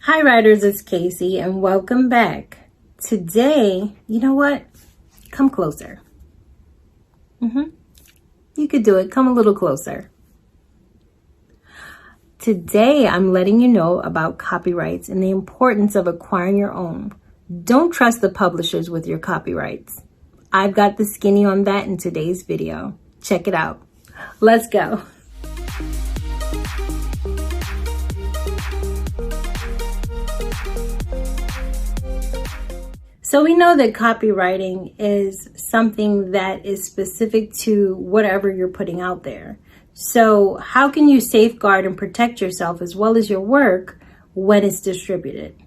Hi writers, it's Casey and welcome back. Today, you know what? Come closer. You could do it. Come a little closer. Today, I'm letting you know about copyrights and the importance of acquiring your own. Don't trust the publishers with your copyrights. I've got the skinny on that in today's video. Check it out. Let's go. So we know that copywriting is something that is specific to whatever you're putting out there. So how can you safeguard and protect yourself as well as your work when it's distributed?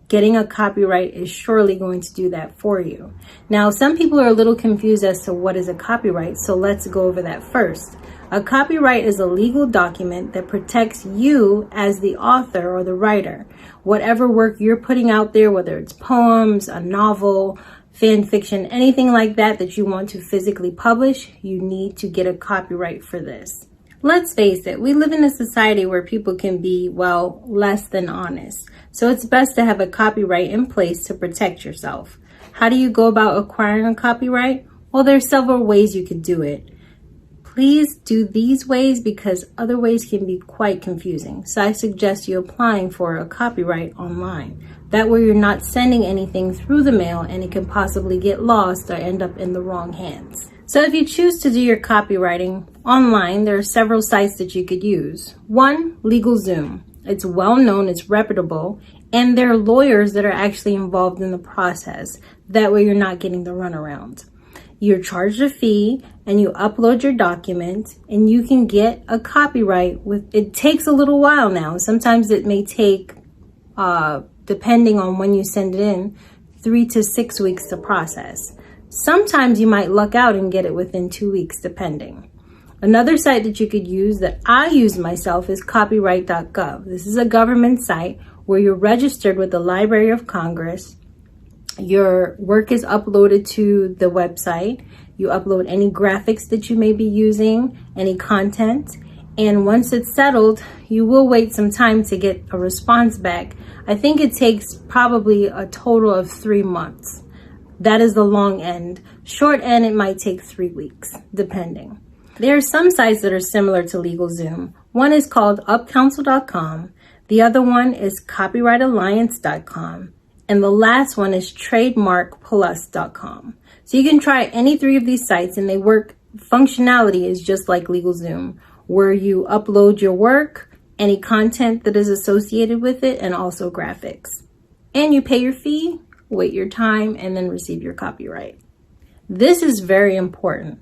Getting a copyright is surely going to do that for you. Now, some people are a little confused as to what is a copyright, so let's go over that first. A copyright is a legal document that protects you as the author or the writer. Whatever work you're putting out there, whether it's poems, a novel, fan fiction, anything like that that you want to physically publish, you need to get a copyright for this. Let's face it, we live in a society where people can be, well, less than honest. So it's best to have a copyright in place to protect yourself. How do you go about acquiring a copyright? Well, there's several ways you could do it. Please do these ways because other ways can be quite confusing. So I suggest you applying for a copyright online. That way you're not sending anything through the mail and it can possibly get lost or end up in the wrong hands. So if you choose to do your copywriting online, there are several sites that you could use. One, LegalZoom. It's well known, it's reputable, and there are lawyers that are actually involved in the process. That way you're not getting the runaround. You're charged a fee and you upload your document and you can get a copyright it takes a little while now. Sometimes it may take, depending on when you send it in, 3 to 6 weeks to process. Sometimes you might luck out and get it within 2 weeks, depending. Another site that you could use that I use myself is copyright.gov. This is a government site where you're registered with the Library of Congress. Your work is uploaded to the website. You upload any graphics that you may be using, any content. And once it's settled, you will wait some time to get a response back. I think it takes probably a total of 3 months. That is the long end. Short end, it might take 3 weeks, depending. There are some sites that are similar to LegalZoom. One is called upcounsel.com. The other one is copyrightalliance.com. And the last one is trademarkplus.com. So you can try any 3 of these sites and functionality is just like LegalZoom, where you upload your work, any content that is associated with it, and also graphics. And you pay your fee, wait your time, and then receive your copyright. This is very important.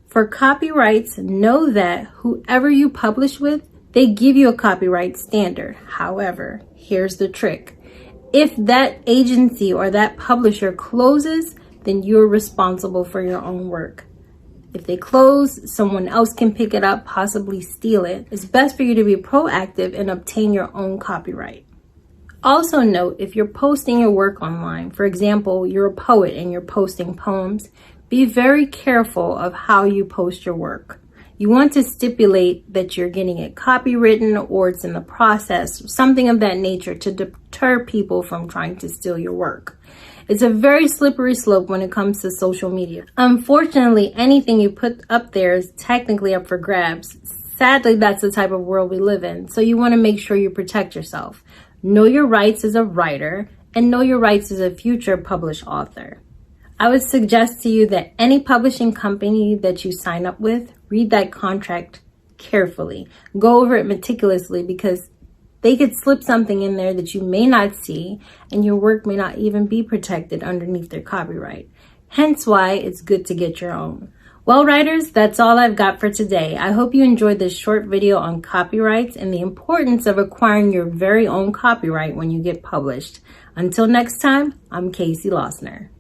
For copyrights, know that whoever you publish with, they give you a copyright standard. However, here's the trick. If that agency or that publisher closes, then you're responsible for your own work. If they close, someone else can pick it up, possibly steal it. It's best for you to be proactive and obtain your own copyright. Also note, if you're posting your work online, for example, you're a poet and you're posting poems, be very careful of how you post your work. You want to stipulate that you're getting it copywritten or it's in the process, something of that nature to deter people from trying to steal your work. It's a very slippery slope when it comes to social media. Unfortunately, anything you put up there is technically up for grabs. Sadly, that's the type of world we live in. So you want to make sure you protect yourself. Know your rights as a writer and know your rights as a future published author. I would suggest to you that any publishing company that you sign up with, read that contract carefully. Go over it meticulously because they could slip something in there that you may not see and your work may not even be protected underneath their copyright. Hence why it's good to get your own. Well, writers, that's all I've got for today. I hope you enjoyed this short video on copyrights and the importance of acquiring your very own copyright when you get published. Until next time, I'm Casey Lossner.